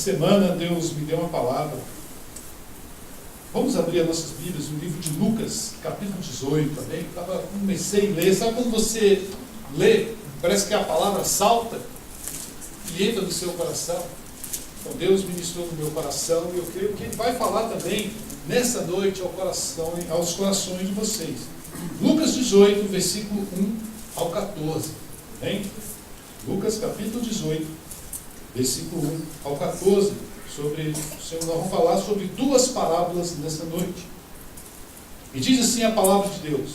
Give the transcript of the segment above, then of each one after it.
semana Deus me deu uma palavra. Vamos abrir as nossas Bíblias no livro de Lucas, capítulo 18 também. Comecei a ler. Sabe quando você lê, parece que a palavra salta e entra no seu coração? Então Deus ministrou no meu coração e eu creio que Ele vai falar também nessa noite aos corações de vocês. Lucas 18, versículo 1 ao 14. Bem? Lucas capítulo 18, versículo 1 ao 14. Nós vamos falar sobre duas parábolas nessa noite. E diz assim a palavra de Deus: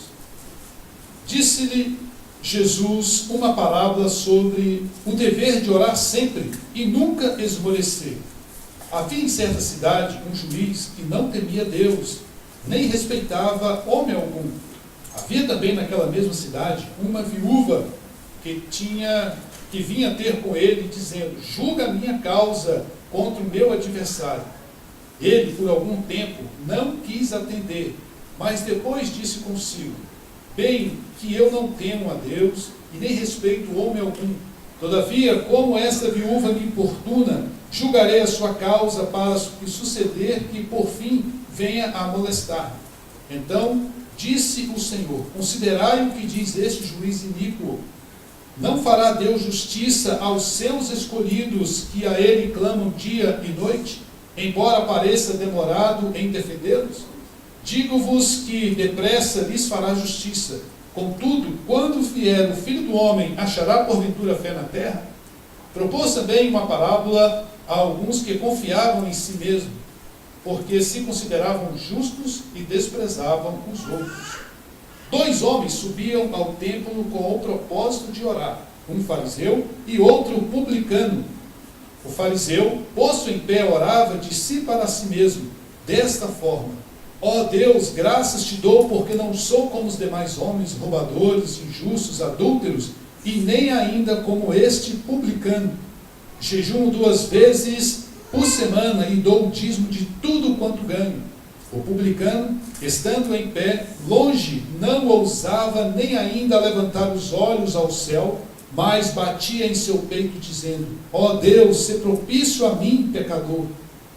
Disse-lhe Jesus uma parábola sobre o dever de orar sempre e nunca esmorecer. Havia em certa cidade um juiz que não temia Deus, nem respeitava homem algum. Havia também naquela mesma cidade uma viúva que vinha ter com ele, dizendo: julga a minha causa contra o meu adversário. Ele, por algum tempo, não quis atender, mas depois disse consigo: bem que eu não temo a Deus e nem respeito homem algum. Todavia, como esta viúva me importuna, julgarei a sua causa para que suceder que por fim venha a molestar. Então disse o Senhor: considerai o que diz este juiz iníquo. Não fará Deus justiça aos seus escolhidos que a Ele clamam dia e noite, embora pareça demorado em defendê-los? Digo-vos que depressa lhes fará justiça. Contudo, quando vier o Filho do Homem, achará porventura fé na terra? Propôs também uma parábola a alguns que confiavam em si mesmos, porque se consideravam justos e desprezavam os outros. 2 homens subiam ao templo com o propósito de orar, um fariseu e outro publicano. O fariseu, posto em pé, orava de si para si mesmo, desta forma: ó Deus, graças te dou, porque não sou como os demais homens, roubadores, injustos, adúlteros, e nem ainda como este publicano. Jejuo 2 vezes por semana e dou o dízimo de tudo quanto ganho. O publicano, estando em pé, longe, não ousava nem ainda levantar os olhos ao céu, mas batia em seu peito, dizendo: ó Deus, se propício a mim, pecador.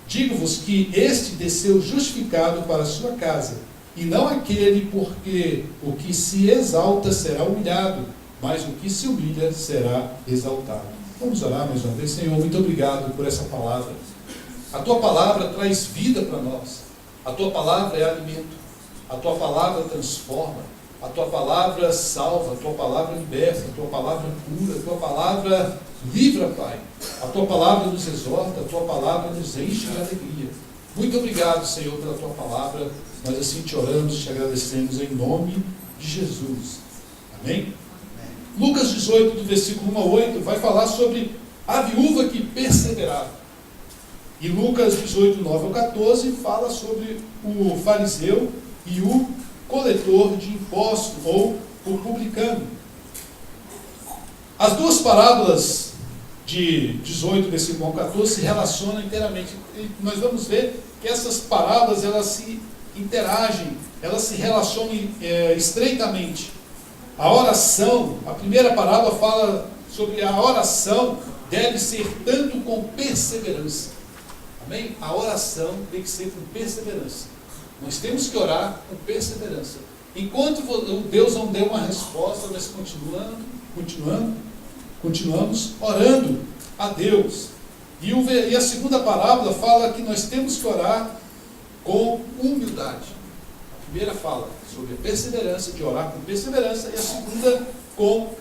Digo-vos que este desceu justificado para a sua casa, e não aquele, porque o que se exalta será humilhado, mas o que se humilha será exaltado. Vamos orar mais uma vez. Senhor, muito obrigado por essa palavra. A tua palavra traz vida para nós. A tua palavra é alimento, a tua palavra transforma, a tua palavra salva, a tua palavra liberta, a tua palavra cura, a tua palavra livra, Pai. A tua palavra nos exorta, a tua palavra nos enche de alegria. Muito obrigado, Senhor, pela tua palavra. Nós assim te oramos e te agradecemos em nome de Jesus. Amém? Lucas 18, do versículo 1 a 8, vai falar sobre a viúva que perseverava. E Lucas 18, 9 ao 14, fala sobre o fariseu e o coletor de impostos, ou o publicano. As duas parábolas de 18, versículo 1 ao 14, se relacionam inteiramente. E nós vamos ver que essas parábolas, elas se interagem, elas se relacionam estreitamente. A oração, a primeira parábola fala sobre a oração deve ser tanto com perseverança. Amém? A oração tem que ser com perseverança. Nós temos que orar com perseverança. Enquanto Deus não deu uma resposta, nós continuamos orando a Deus. E a segunda parábola fala que nós temos que orar com humildade. A primeira fala sobre a perseverança, de orar com perseverança, e a segunda com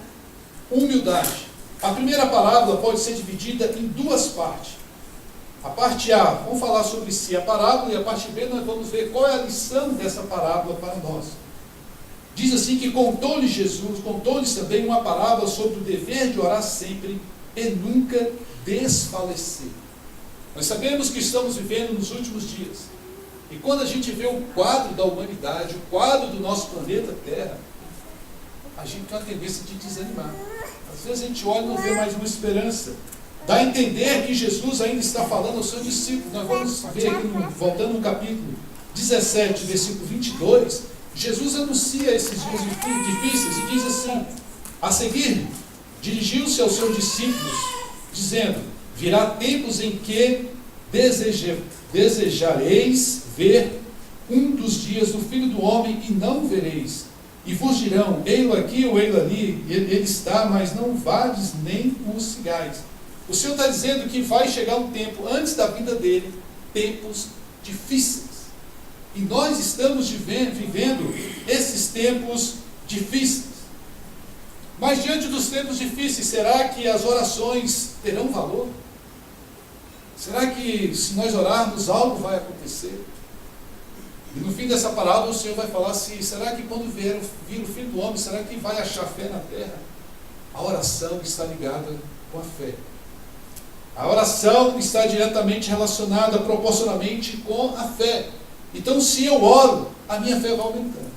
humildade. A primeira parábola pode ser dividida em duas partes. A parte A, vamos falar sobre si a parábola, e a parte B nós vamos ver qual é a lição dessa parábola para nós. Diz assim que contou-lhes também uma parábola sobre o dever de orar sempre e nunca desfalecer. Nós sabemos que estamos vivendo nos últimos dias. E quando a gente vê o quadro da humanidade, o quadro do nosso planeta Terra, a gente tem uma tendência de desanimar. Às vezes a gente olha e não vê mais uma esperança. Dá a entender que Jesus ainda está falando aos seus discípulos. Nós vamos ver aqui, voltando no capítulo 17, versículo 22, Jesus anuncia esses dias difíceis e diz assim: a seguir, dirigiu-se aos seus discípulos, dizendo: virá tempos em que desejareis ver um dos dias do Filho do Homem e não o vereis. E vos dirão, ei-lo aqui ou ei-lo ali, ele está, mas não vades nem o sigais. O Senhor está dizendo que vai chegar um tempo, antes da vinda dele, tempos difíceis. E nós estamos vivendo esses tempos difíceis. Mas diante dos tempos difíceis, será que as orações terão valor? Será que se nós orarmos algo vai acontecer? E no fim dessa parábola o Senhor vai falar assim, será que quando vir o Filho do Homem, será que vai achar fé na terra? A oração está ligada com a fé. A oração está diretamente relacionada proporcionalmente com a fé. Então, se eu oro, a minha fé vai aumentando.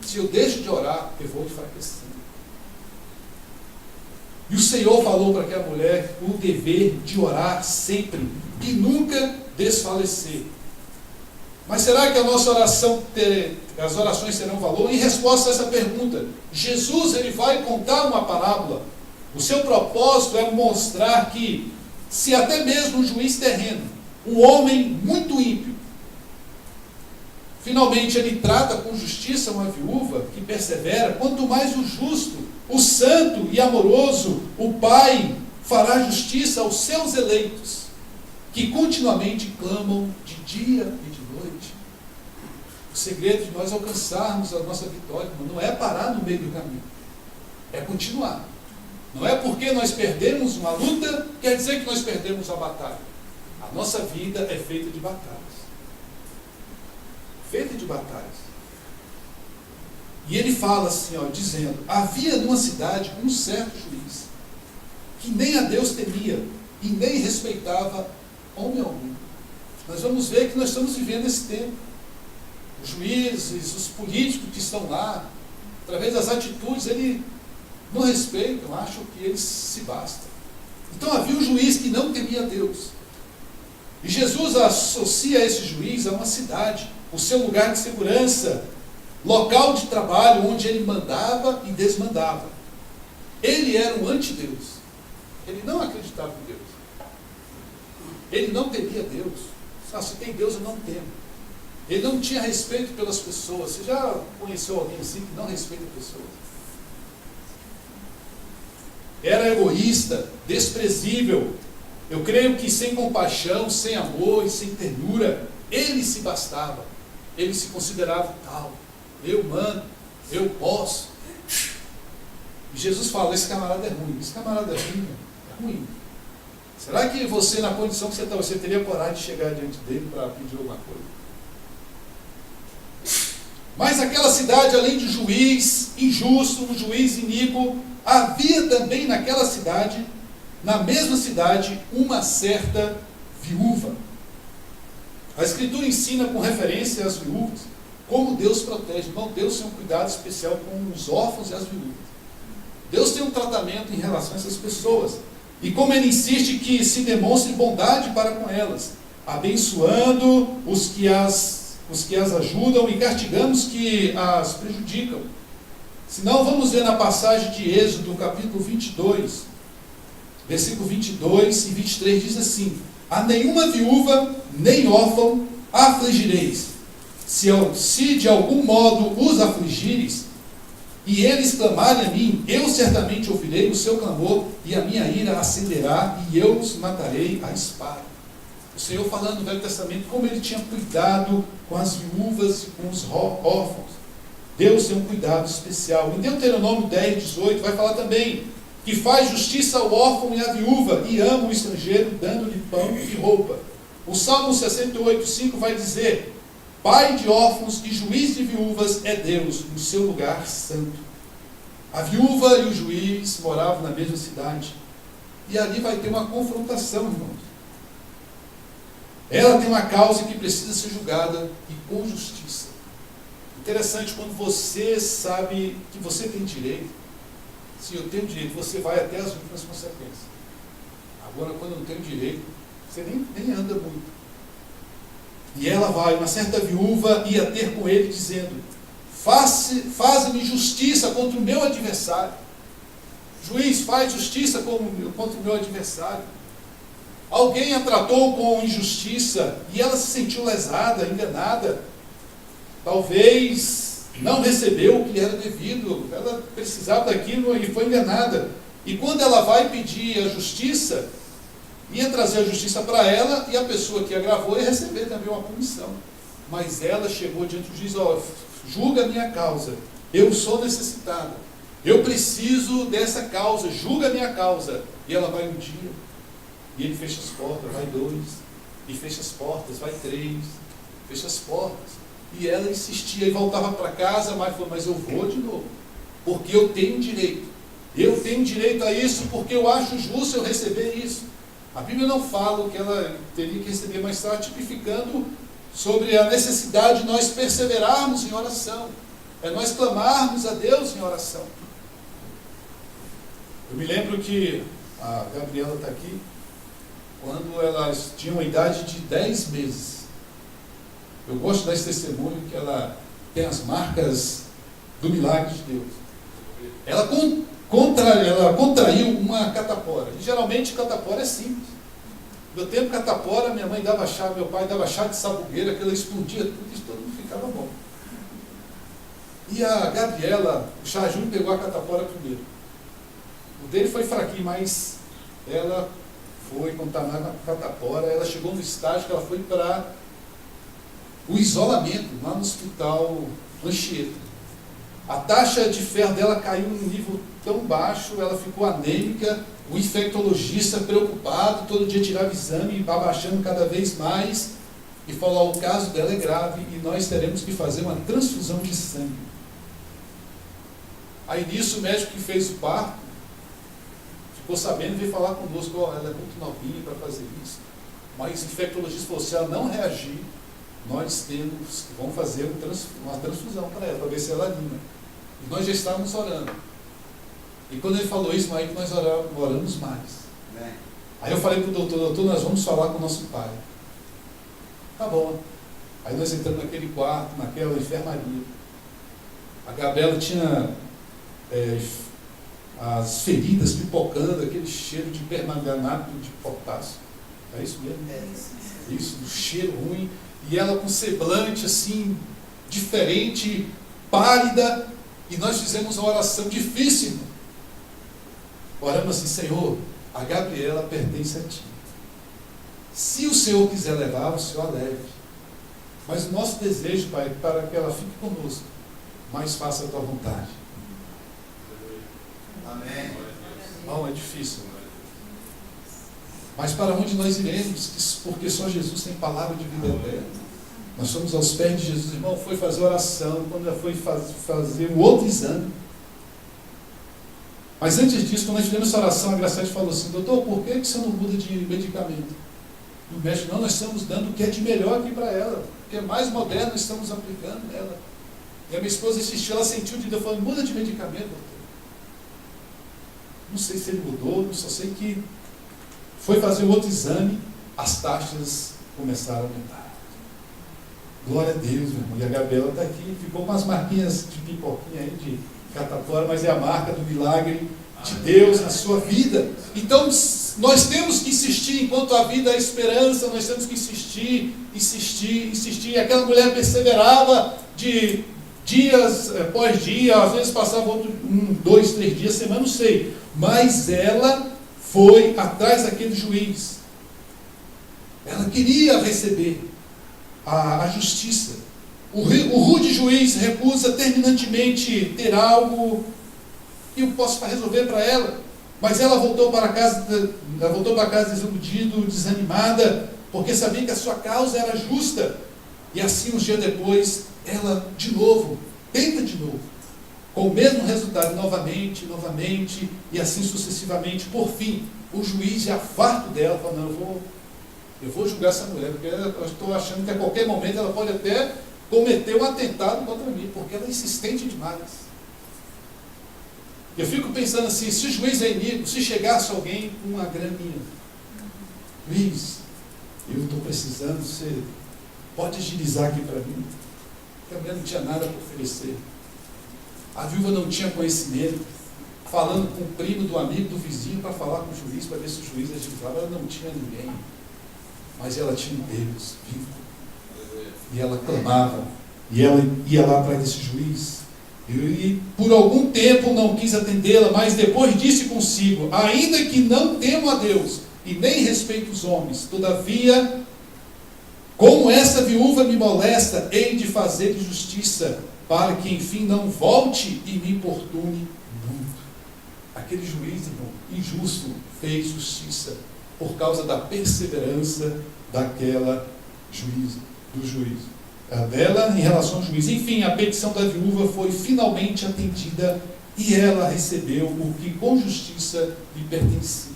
Se eu deixo de orar, eu vou enfraquecendo. E o Senhor falou para aquela mulher o dever de orar sempre e nunca desfalecer. Mas será que a nossa oração, as orações terão valor? Em resposta a essa pergunta, Jesus ele vai contar uma parábola. O seu propósito é mostrar que, se até mesmo um juiz terreno, um homem muito ímpio, finalmente ele trata com justiça uma viúva que persevera, quanto mais o justo, o santo e amoroso, o Pai fará justiça aos seus eleitos, que continuamente clamam de dia e de noite. O segredo de nós alcançarmos a nossa vitória, irmão, não é parar no meio do caminho, é continuar. Não é porque nós perdemos uma luta, quer dizer que nós perdemos a batalha. A nossa vida é feita de batalhas. Feita de batalhas. E ele fala assim, dizendo, havia numa cidade um certo juiz, que nem a Deus temia, e nem respeitava homem algum. Nós vamos ver que nós estamos vivendo esse tempo. Os juízes, os políticos que estão lá, através das atitudes, eles não respeitam, acham que eles se bastam. Então havia um juiz que não temia Deus. E Jesus associa esse juiz a uma cidade, o seu lugar de segurança, local de trabalho onde ele mandava e desmandava. Ele era um antideus. Ele não acreditava em Deus. Ele não temia Deus. Se tem Deus, eu não temo. Ele não tinha respeito pelas pessoas. Você já conheceu alguém assim que não respeita pessoas? Era egoísta, desprezível. Eu creio que sem compaixão, sem amor e sem ternura, ele se bastava. Ele se considerava tal. Eu mando, eu posso. E Jesus fala, esse camarada é ruim. Esse camarada é ruim, é ruim. Será que você, na condição que você está, você teria coragem de chegar diante dele para pedir alguma coisa? Mas aquela cidade, além de juiz injusto, um juiz iníquo, havia também naquela cidade, na mesma cidade, uma certa viúva. A Escritura ensina com referência às viúvas, como Deus protege. Irmão, Deus tem um cuidado especial com os órfãos e as viúvas. Deus tem um tratamento em relação a essas pessoas. E como Ele insiste que se demonstre bondade para com elas, abençoando os que as ajudam e castigando os que as prejudicam. Senão, vamos ver na passagem de Êxodo, capítulo 22, versículo 22 e 23, diz assim, a nenhuma viúva, nem órfão, afligireis. Se de algum modo os afligires, e eles clamarem a mim, eu certamente ouvirei o seu clamor, e a minha ira acenderá, e eu os matarei à espada. O Senhor falando no Velho Testamento, como Ele tinha cuidado com as viúvas e com os órfãos. Deus tem um cuidado especial. Em Deuteronômio 10, 18, vai falar também que faz justiça ao órfão e à viúva, e ama o estrangeiro, dando-lhe pão e roupa. O Salmo 68, 5 vai dizer, Pai de órfãos e juiz de viúvas é Deus, no seu lugar santo. A viúva e o juiz moravam na mesma cidade. E ali vai ter uma confrontação, irmãos. Ela tem uma causa que precisa ser julgada e com justiça. Interessante, quando você sabe que você tem direito, se eu tenho direito, você vai até as últimas consequências. Agora, quando eu não tenho direito, você nem anda muito. E ela vai, uma certa viúva ia ter com ele dizendo, faze-me justiça contra o meu adversário. Juiz, faz justiça contra o meu adversário. Alguém a tratou com injustiça e ela se sentiu lesada, enganada. Talvez não recebeu o que lhe era devido. Ela precisava daquilo e foi enganada. E quando ela vai pedir a justiça, ia trazer a justiça para ela, e a pessoa que agravou ia receber também uma punição. Mas ela chegou diante do juiz: ó, julga a minha causa, eu sou necessitada, eu preciso dessa causa, julga a minha causa. E ela vai um dia, e ele fecha as portas, vai 2, e fecha as portas, vai 3, fecha as portas. E ela insistia e voltava para casa, mas falou: mas eu vou de novo, porque eu tenho direito. Eu tenho direito a isso, porque eu acho justo eu receber isso. A Bíblia não fala o que ela teria que receber, mas está tipificando sobre a necessidade de nós perseverarmos em oração. É nós clamarmos a Deus em oração. Eu me lembro que a Gabriela está aqui, quando elas tinham a idade de 10 meses. Eu gosto desse testemunho, que ela tem as marcas do milagre de Deus. Ela contraiu uma catapora. E geralmente catapora é simples. No meu tempo, catapora, minha mãe dava chá, meu pai dava chá de sabugueira, que ela explodia tudo e todo mundo ficava bom. E a Gabriela, o Chá Júnior, pegou a catapora primeiro. O dele foi fraquinho, mas ela foi contaminada na catapora. Ela chegou no estágio que ela foi para o isolamento, lá no hospital Anchieta. A taxa de ferro dela caiu num nível tão baixo, ela ficou anêmica, o infectologista preocupado, todo dia tirava exame, abaixando cada vez mais, e falou: o caso dela é grave e nós teremos que fazer uma transfusão de sangue. Aí nisso o médico que fez o parto ficou sabendo e veio falar conosco: ela é muito novinha para fazer isso. Mas o infectologista falou: se ela não reagir, nós vamos fazer uma transfusão para ela, para ver se ela anima. E nós já estávamos orando. E quando ele falou isso, aí que nós oramos mais. Aí eu falei para o doutor: nós vamos falar com o nosso pai. Tá bom. Aí nós entramos naquele quarto, naquela enfermaria. A Gabriela tinha as feridas pipocando, aquele cheiro de permanganato de potássio. É isso mesmo? É isso, um cheiro ruim. E ela com semblante assim, diferente, pálida. E nós fizemos uma oração difícil. Oramos assim: Senhor, a Gabriela pertence a Ti. Se o Senhor quiser levar, o Senhor a leve. Mas o nosso desejo, Pai, é para que ela fique conosco, mas faça a Tua vontade. Amém. Não, é difícil. Mas para onde nós iremos? Porque só Jesus tem palavra de vida eterna. Nós fomos aos pés de Jesus, irmão, foi fazer oração, quando ela foi fazer o outro exame. Mas antes disso, quando nós fizemos essa oração, a Graciete falou assim: doutor, por que você não muda de medicamento? E o médico: não, nós estamos dando o que é de melhor aqui para ela, o que é mais moderno, estamos aplicando nela. E a minha esposa insistiu, ela sentiu de Deus, falou: muda de medicamento, doutor. Não sei se ele mudou, só sei que foi fazer o outro exame, as taxas começaram a aumentar. Glória a Deus, meu irmão. E a Gabriela está aqui, ficou com as marquinhas de pipoquinha aí, de catapora, mas é a marca do milagre de Deus na sua vida. Então, nós temos que insistir, enquanto a vida é esperança, nós temos que insistir. E aquela mulher perseverava de dias após dia, às vezes passava 1, 2, 3 dias, semana, não sei. Mas ela foi atrás daquele juiz. Ela queria receber a justiça. O rude juiz recusa terminantemente ter algo que eu possa resolver para ela. Mas ela voltou para casa desiludida, desanimada, porque sabia que a sua causa era justa. E assim, uns dias depois, ela de novo, tenta de novo, com o mesmo resultado, novamente, e assim sucessivamente. Por fim, o juiz, já farto dela, falou: não, eu vou julgar essa mulher, porque eu estou achando que a qualquer momento ela pode até cometer um atentado contra mim, porque ela é insistente demais. Eu fico pensando assim: se o juiz é inimigo, se chegasse alguém com uma graninha: juiz, eu estou precisando, você pode agilizar aqui para mim? Porque a mulher não tinha nada para oferecer. A viúva não tinha conhecimento. falando com o primo do amigo, do vizinho, para falar com o juiz, para ver se o juiz legislava. Ela não tinha ninguém, mas ela tinha um Deus vivo. E ela clamava, e ela ia lá atrás desse juiz. E por algum tempo não quis atendê-la, mas depois disse consigo: ainda que não temo a Deus e nem respeito os homens, todavia, como essa viúva me molesta, hei de fazer justiça, para que enfim não volte e me importune muito. Aquele juiz, irmão, injusto, fez justiça por causa da perseverança daquela do juiz. Dela em relação ao juiz. Enfim, a petição da viúva foi finalmente atendida e ela recebeu o que com justiça lhe pertencia.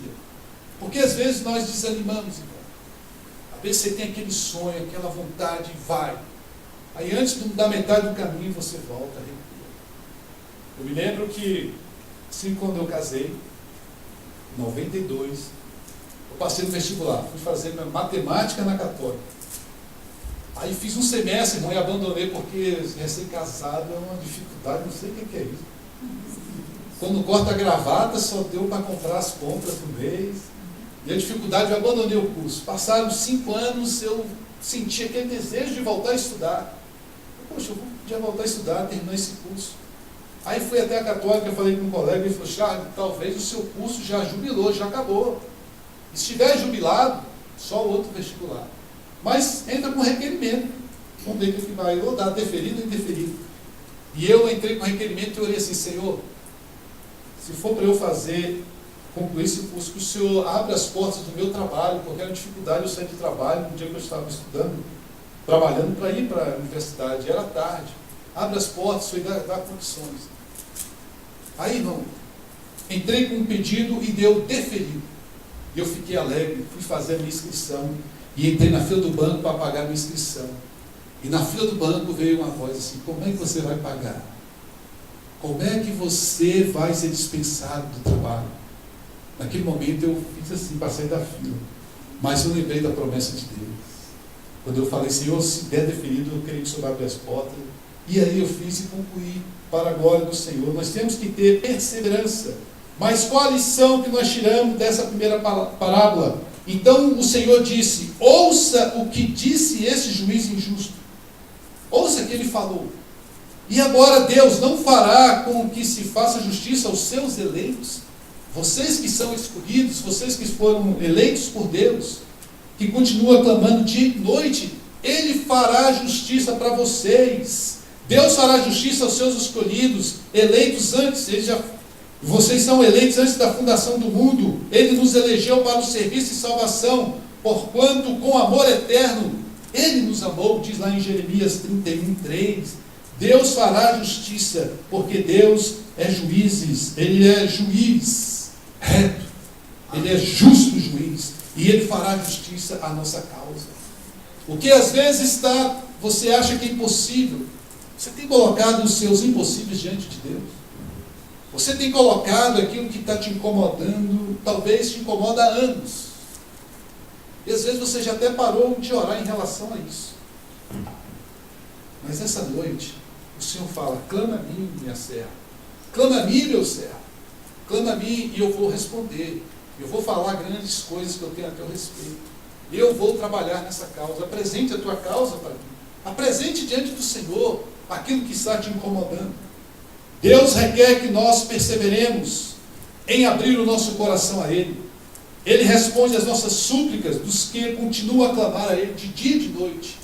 Porque às vezes nós desanimamos, irmão. Às vezes você tem aquele sonho, aquela vontade, vai. Aí antes da metade do caminho você volta, recua. Eu me lembro que, assim, quando eu casei, em 92, eu passei no vestibular, fui fazer matemática na Católica. Aí fiz um semestre, irmão, e abandonei porque recém-casado é uma dificuldade, não sei o que é isso. Quando corta a gravata, só deu para comprar as compras do mês. E a dificuldade, eu abandonei o curso. Passaram 5 anos, eu senti aquele desejo de voltar a estudar. Poxa, eu vou já voltar a estudar, terminar esse curso. Aí fui até a Católica, falei com um colega, ele falou: Charles, talvez o seu curso já jubilou, já acabou. E se estiver jubilado, só o outro vestibular. Mas entra com requerimento. Vamos ver o que vai, ou dar deferido ou indeferido. E eu entrei com requerimento e orei assim: Senhor, se for para eu concluir esse curso, que o Senhor abra as portas do meu trabalho, porque era dificuldade eu sair de trabalho no dia que eu estava estudando, trabalhando para ir para a universidade, era tarde. Abre as portas, Senhor, e dá condições. Aí, irmão, entrei com um pedido e deu deferido. E eu fiquei alegre, fui fazer a minha inscrição. E entrei na fila do banco para pagar a minha inscrição. E na fila do banco veio uma voz assim: como é que você vai pagar? Como é que você vai ser dispensado do trabalho? Naquele momento eu fiz assim, passei da fila. Mas eu lembrei da promessa de Deus. Quando eu falei: Senhor, se der deferido, eu queria que o Senhor abra as portas. E aí eu fiz e concluí, para a glória do Senhor. Nós temos que ter perseverança. Mas qual a lição que nós tiramos dessa primeira parábola? Então o Senhor disse: ouça o que disse esse juiz injusto. Ouça o que ele falou. E agora Deus não fará com que se faça justiça aos seus eleitos? Vocês que são escolhidos, vocês que foram eleitos por Deus, que continuam clamando dia e noite, Ele fará justiça para vocês. Deus fará justiça aos seus escolhidos, eleitos antes. Vocês são eleitos antes da fundação do mundo. Ele nos elegeu para o serviço de salvação, porquanto com amor eterno Ele nos amou, diz lá em Jeremias 31:3. Deus fará justiça, porque Deus é Ele é juiz reto, Ele é justo juiz, e Ele fará justiça à nossa causa. O que às vezes você acha que é impossível, você tem colocado os seus impossíveis diante de Deus. Você tem colocado aquilo que está te incomodando, talvez te incomoda há anos. E às vezes você já até parou de orar em relação a isso. Mas essa noite, o Senhor fala: clama a mim, minha serva. Clama a mim, meu servo. Clama a mim e eu vou responder. Eu vou falar grandes coisas que eu tenho a teu respeito. Eu vou trabalhar nessa causa. Apresente a tua causa para mim. Apresente diante do Senhor aquilo que está te incomodando. Deus requer que nós perseveremos em abrir o nosso coração a Ele. Ele responde às nossas súplicas dos que continuam a clamar a Ele de dia e de noite.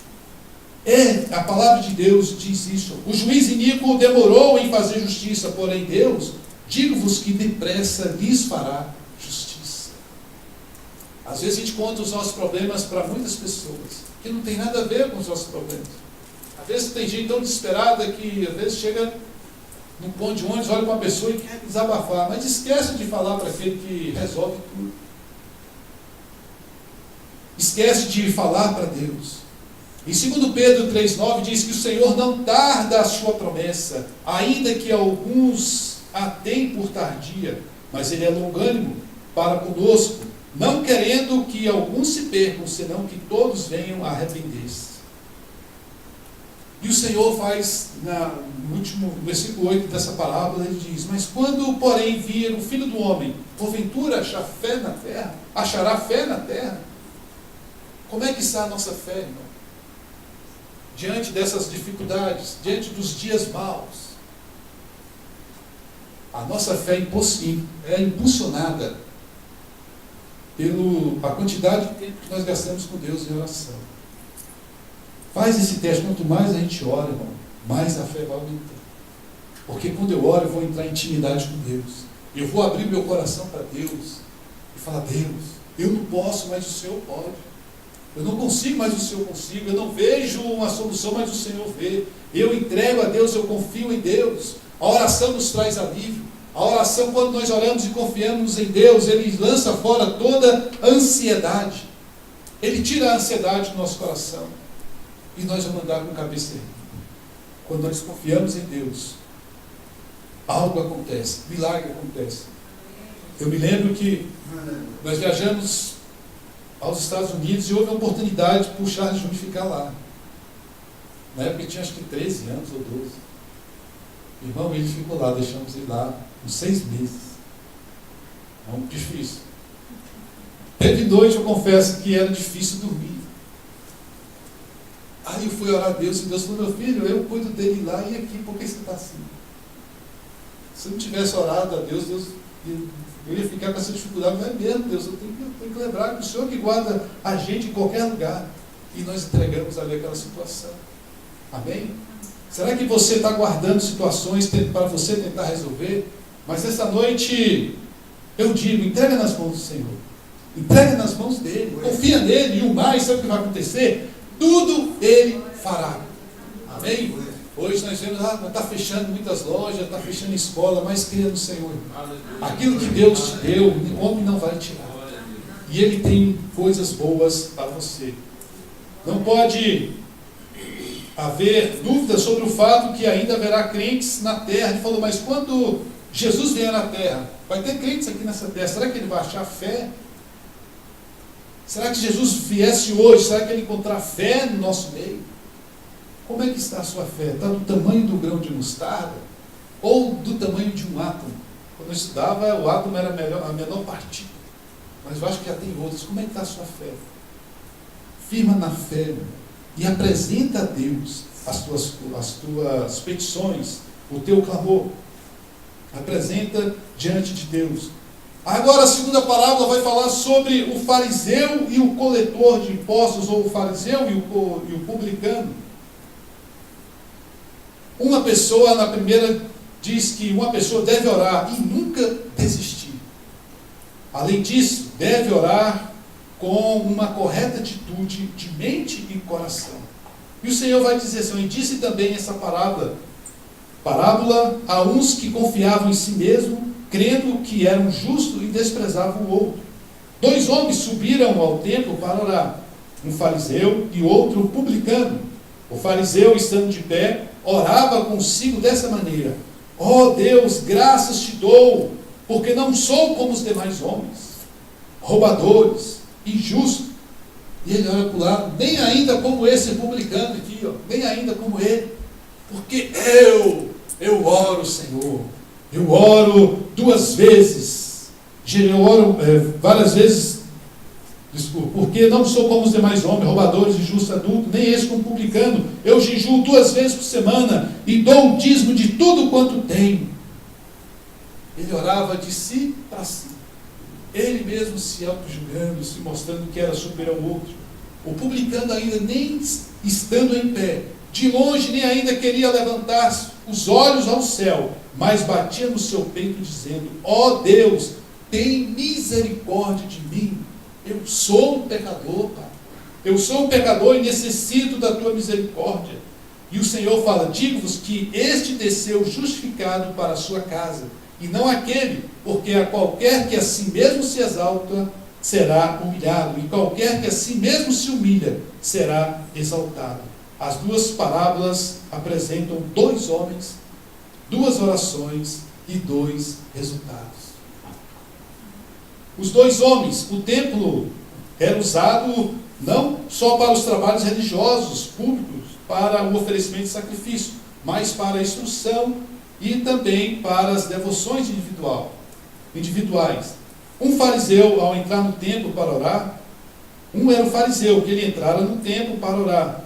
A palavra de Deus diz isso. O juiz iníquo demorou em fazer justiça, porém Deus, digo-vos que depressa lhes fará justiça. Às vezes a gente conta os nossos problemas para muitas pessoas, que não tem nada a ver com os nossos problemas. Às vezes tem gente tão desesperada que às vezes chega num ponto de ônibus, olha para uma pessoa e quer desabafar, mas esquece de falar para aquele que resolve tudo. Esquece de falar para Deus. Em 2 Pedro 3,9 diz que o Senhor não tarda a sua promessa, ainda que alguns a tenham por tardia, mas Ele é longânimo para conosco, não querendo que alguns se percam, senão que todos venham a arrepender-se. E o Senhor faz, no último versículo 8 dessa parábola, ele diz: mas quando, porém, vir o Filho do Homem, porventura achará fé na terra? Achará fé na terra? Como é que está a nossa fé, irmão? Diante dessas dificuldades, diante dos dias maus. A nossa fé é impulsionada pela quantidade de tempo que nós gastamos com Deus em oração. Faz esse teste. Quanto mais a gente ora, irmão, mais a fé vai aumentando. Porque quando eu oro, eu vou entrar em intimidade com Deus. Eu vou abrir meu coração para Deus e falar: Deus, eu não posso, mas o Senhor pode. Eu não consigo, mas o Senhor consigo. Eu não vejo uma solução, mas o Senhor vê. Eu entrego a Deus, eu confio em Deus. A oração nos traz alívio. A oração, quando nós oramos e confiamos em Deus, Ele lança fora toda a ansiedade. Ele tira a ansiedade do nosso coração. E nós vamos andar com cabeça erguida. Quando nós confiamos em Deus, algo acontece, milagre acontece. Eu me lembro que nós viajamos aos Estados Unidos e houve a oportunidade para o Charles Júnior ficar lá. Na época ele tinha acho que 13 anos ou 12. Irmão, ele ficou lá, deixamos ele lá uns 6 meses. É muito difícil. Teve noite, eu confesso que era difícil dormir. Aí eu fui orar a Deus e Deus falou: meu filho, eu cuido dele lá e aqui, por que você está assim? Se eu não tivesse orado a Deus, eu ia ficar com essa dificuldade. Não é mesmo, Deus, eu tenho que lembrar que o Senhor que guarda a gente em qualquer lugar. E nós entregamos ali aquela situação. Amém? Será que você está guardando situações para você tentar resolver? Mas essa noite, eu digo, entrega nas mãos do Senhor. Entrega nas mãos dele. Confia nele e o mais, sabe o que vai acontecer? Tudo Ele fará. Amém? Hoje nós vemos, está fechando muitas lojas, está fechando escola, mas creia no Senhor. Aquilo que Deus te deu, o homem não vai tirar. E Ele tem coisas boas para você. Não pode haver dúvida sobre o fato que ainda haverá crentes na terra. Ele falou: mas quando Jesus vier na terra, vai ter crentes aqui nessa terra. Será que Ele vai achar fé? Será que Jesus viesse hoje? Será que Ele encontrar fé no nosso meio? Como é que está a sua fé? Está do tamanho do grão de mostarda? Ou do tamanho de um átomo? Quando eu estudava, o átomo era a menor partícula. Mas eu acho que já tem outras. Como é que está a sua fé? Firma na fé, meu. E apresenta a Deus as tuas petições, o teu clamor. Apresenta diante de Deus. Agora a segunda parábola vai falar sobre o fariseu e o coletor de impostos, ou o fariseu e o publicano. Uma pessoa, na primeira, diz que uma pessoa deve orar e nunca desistir. Além disso, deve orar com uma correta atitude de mente e coração. E o Senhor vai dizer assim: e disse também essa parábola a uns que confiavam em si mesmo, crendo que eram justos e desprezavam o outro. 2 homens subiram ao templo para orar, um fariseu e outro publicano. O fariseu, estando de pé, orava consigo dessa maneira: ó Deus, graças te dou, porque não sou como os demais homens, roubadores, injustos. E ele olha para o lado: nem ainda como esse publicano aqui, nem ainda como ele, porque eu oro, Senhor. Eu oro 2 vezes. Eu oro várias vezes. Desculpa. Porque não sou como os demais homens, roubadores, injustos, adultos, nem esse como publicano. Eu jejuo 2 vezes por semana e dou o dízimo de tudo quanto tenho. Ele orava de si para si. Ele mesmo se auto-julgando, se mostrando que era superior ao outro. O publicano ainda nem estando em pé, de longe nem ainda queria levantar os olhos ao céu, mas batia no seu peito dizendo: ó Deus, tem misericórdia de mim. Eu sou um pecador, Pai. Eu sou um pecador e necessito da tua misericórdia. E o Senhor fala: digo-vos que este desceu justificado para a sua casa, e não aquele, porque a qualquer que a si mesmo se exalta, será humilhado, e qualquer que a si mesmo se humilha, será exaltado. As 2 parábolas apresentam 2 homens, 2 orações e 2 resultados. Os 2 homens, o templo era usado não só para os trabalhos religiosos, públicos, para o oferecimento de sacrifício, mas para a instrução e também para as devoções individuais. Um fariseu, ao entrar no templo para orar, era o fariseu, que ele entrara no templo para orar.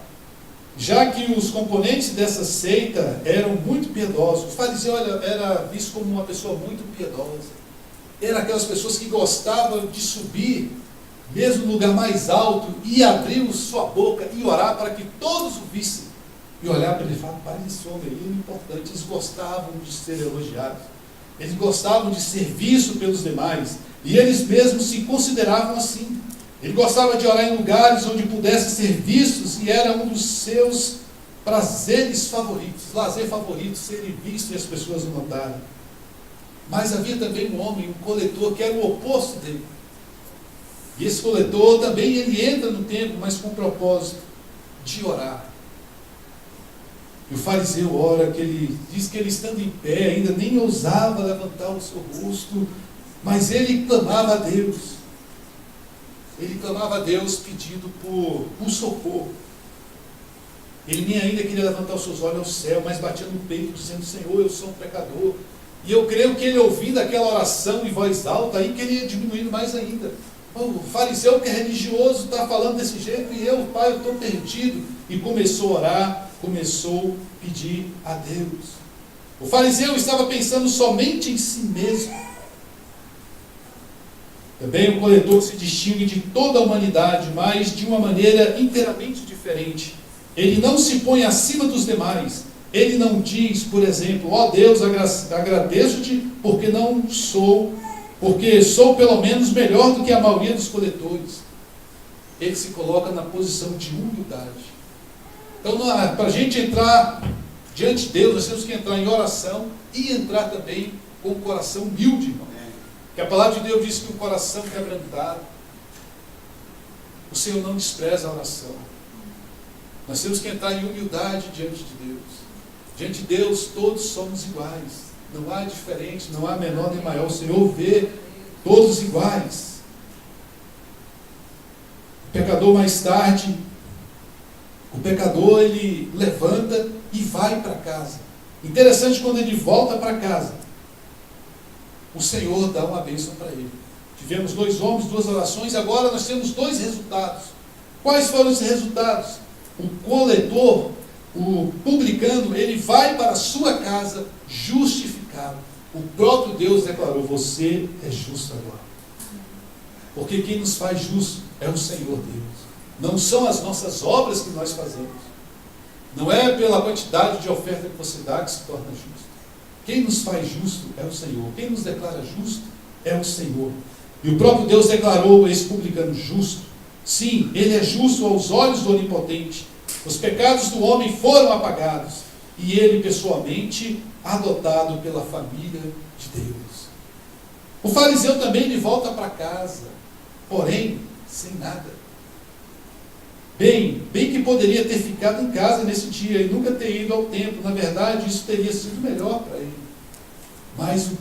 Já que os componentes dessa seita eram muito piedosos, o fariseu era visto como uma pessoa muito piedosa. Era aquelas pessoas que gostavam de subir, mesmo no lugar mais alto, e abrir sua boca e orar para que todos o vissem. E olhar para ele e falar: pai, esse homem aí é importante. Eles gostavam de ser elogiados. Eles gostavam de ser vistos pelos demais. E eles mesmos se consideravam assim. Ele gostava de orar em lugares onde pudessem ser vistos, e era um dos seus prazeres favoritos, lazer favorito, serem vistos e as pessoas o notarem. Mas havia também um homem, um coletor, que era o oposto dele. E esse coletor também, ele entra no templo, mas com o propósito de orar. E o fariseu ora, que ele diz que ele, estando em pé, ainda nem ousava levantar o seu rosto, mas ele clamava a Deus. Ele clamava a Deus pedindo por socorro. Ele nem ainda queria levantar os seus olhos ao céu, mas batia no peito, dizendo: Senhor, eu sou um pecador. E eu creio que ele, ouvindo aquela oração em voz alta, aí queria diminuindo mais ainda. O fariseu que é religioso está falando desse jeito, e eu, pai, eu estou perdido. E começou a orar, começou a pedir a Deus. O fariseu estava pensando somente em si mesmo. Também o coletor se distingue de toda a humanidade, mas de uma maneira inteiramente diferente. Ele não se põe acima dos demais. Ele não diz, por exemplo: ó Deus, agradeço-te porque sou pelo menos melhor do que a maioria dos coletores. Ele se coloca na posição de humildade. Então, para a gente entrar diante de Deus, nós temos que entrar em oração e entrar também com o coração humilde, irmão. Que a palavra de Deus diz que o coração quebrantado, o Senhor não despreza a oração. Nós temos que entrar em humildade diante de Deus. Diante de Deus todos somos iguais. Não há diferente, não há menor nem maior. O Senhor vê todos iguais. O pecador, mais tarde, ele levanta e vai para casa. Interessante, quando ele volta para casa, o Senhor dá uma bênção para ele. Tivemos 2 homens, 2 orações, agora nós temos 2 resultados. Quais foram os resultados? O coletor, o publicano, ele vai para a sua casa justificado. O próprio Deus declarou: você é justo agora. Porque quem nos faz justo é o Senhor Deus. Não são as nossas obras que nós fazemos. Não é pela quantidade de oferta que você dá que se torna justo. Quem nos faz justo é o Senhor. Quem nos declara justo é o Senhor. E o próprio Deus declarou esse publicano justo. Sim, ele é justo aos olhos do Onipotente. Os pecados do homem foram apagados. E ele, pessoalmente, adotado pela família de Deus. O fariseu também, ele volta para casa, porém, sem nada. Bem que poderia ter ficado em casa nesse dia e nunca ter ido ao templo. Na verdade, isso teria sido melhor para ele. Mas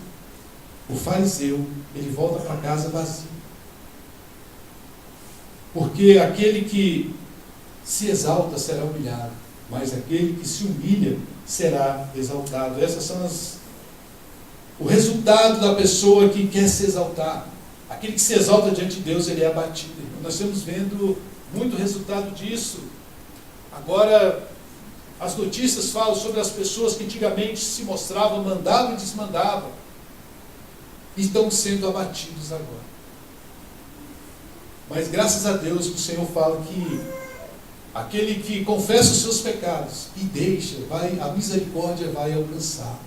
o fariseu, ele volta para casa vazio. Porque aquele que se exalta será humilhado, mas aquele que se humilha será exaltado. Essas são o resultado da pessoa que quer se exaltar. Aquele que se exalta diante de Deus, ele é abatido. Nós estamos vendo muito resultado disso. Agora, as notícias falam sobre as pessoas que antigamente se mostravam, mandavam e desmandavam, e estão sendo abatidos agora. Mas graças a Deus que o Senhor fala que aquele que confessa os seus pecados e deixa, a misericórdia vai alcançá-lo.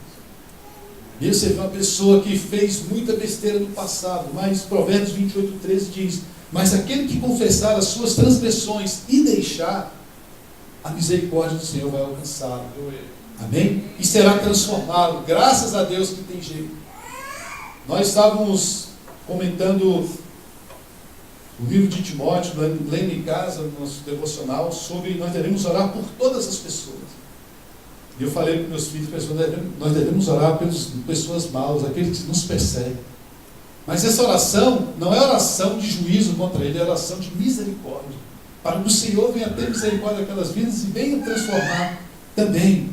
Mesmo você vê uma pessoa que fez muita besteira no passado, mas Provérbios 28:13 diz: mas aquele que confessar as suas transgressões e deixar, a misericórdia do Senhor vai alcançá-lo. Amém? E será transformado. Graças a Deus que tem jeito. Nós estávamos comentando o livro de Timóteo, lendo em casa, no nosso devocional, sobre nós devemos orar por todas as pessoas. E eu falei para meus filhos: nós devemos orar pelas pessoas maus, aqueles que nos perseguem. Mas essa oração não é oração de juízo contra ele, é oração de misericórdia, para que o Senhor venha ter misericórdia daquelas vidas e venha transformar também.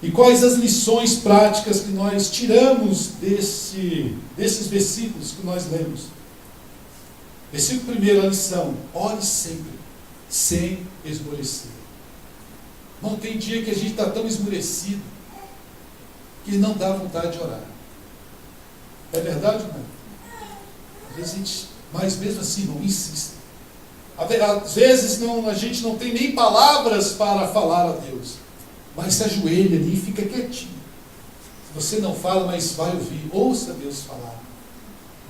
E quais as lições práticas que nós tiramos desses versículos que nós lemos? Versículo 1, a lição: ore sempre, sem esmorecer. Não tem dia que a gente está tão esmorecido que não dá vontade de orar. É verdade ou não? Às vezes a gente, mas mesmo assim, não insista. Às vezes a gente não tem nem palavras para falar a Deus, mas se ajoelha ali e fica quietinho. Você não fala, mas vai ouvir. Ouça Deus falar.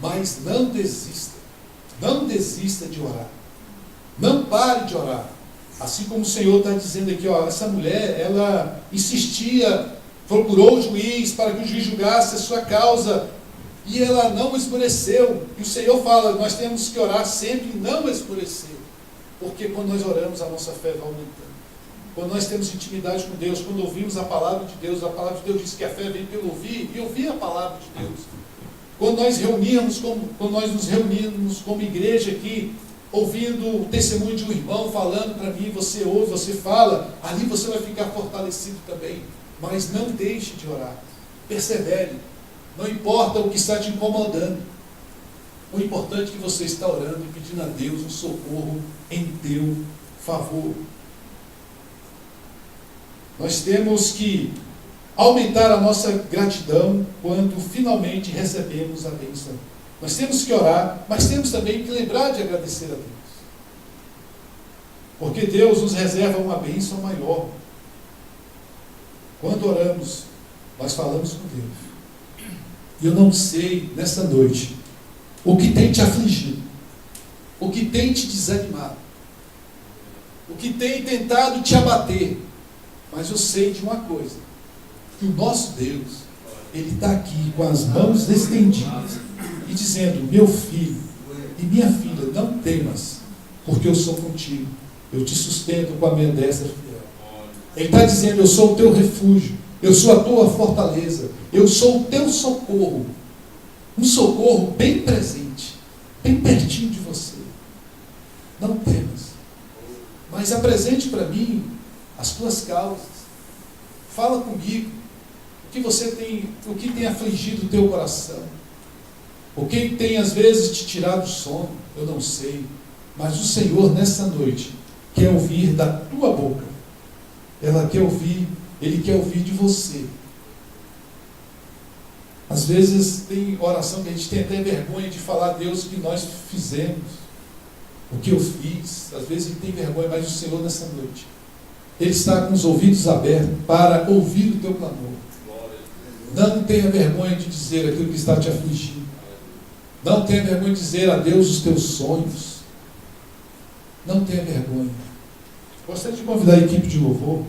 Mas não desista. Não desista de orar. Não pare de orar. Assim como o Senhor está dizendo aqui, ó, essa mulher, ela insistia, procurou o juiz para que o juiz julgasse a sua causa, e ela não esmoreceu. E o Senhor fala, nós temos que orar sempre e não esmorecer. Porque quando nós oramos, a nossa fé vai aumentando. Quando nós temos intimidade com Deus, quando ouvimos a palavra de Deus diz que a fé vem pelo ouvir, e ouvir a palavra de Deus. Quando nós nos reunimos como igreja aqui, ouvindo o testemunho de um irmão falando para mim, você ouve, você fala, ali você vai ficar fortalecido também. Mas não deixe de orar. Persevere. Não importa o que está te incomodando. O importante é que você está orando e pedindo a Deus um socorro em teu favor. Nós temos que aumentar a nossa gratidão quando finalmente recebemos a bênção. Nós temos que orar, mas temos também que lembrar de agradecer a Deus. Porque Deus nos reserva uma bênção maior. Quando oramos, nós falamos com Deus. E eu não sei, nessa noite, o que tem te afligido, o que tem te desanimado, o que tem tentado te abater. Mas eu sei de uma coisa, que o nosso Deus, Ele está aqui com as mãos estendidas e dizendo, meu filho e minha filha, não temas, porque eu sou contigo, eu te sustento com a minha destra fiel. Ele está dizendo, eu sou o teu refúgio, eu sou a tua fortaleza, eu sou o teu socorro, um socorro bem presente, bem pertinho de você. Não temas, mas apresente para mim as tuas causas. Fala comigo o que tem afligido o teu coração, o que tem às vezes te tirado o sono, eu não sei, mas o Senhor nessa noite quer ouvir da tua boca. Ele quer ouvir de você. Às vezes tem oração que a gente tem até vergonha de falar a Deus o que nós fizemos, o que eu fiz. Às vezes ele tem vergonha, mas o Senhor nessa noite, Ele está com os ouvidos abertos para ouvir o teu clamor. Não tenha vergonha de dizer aquilo que está te afligindo. Não tenha vergonha de dizer a Deus os teus sonhos. Não tenha vergonha. Gostaria de convidar a equipe de louvor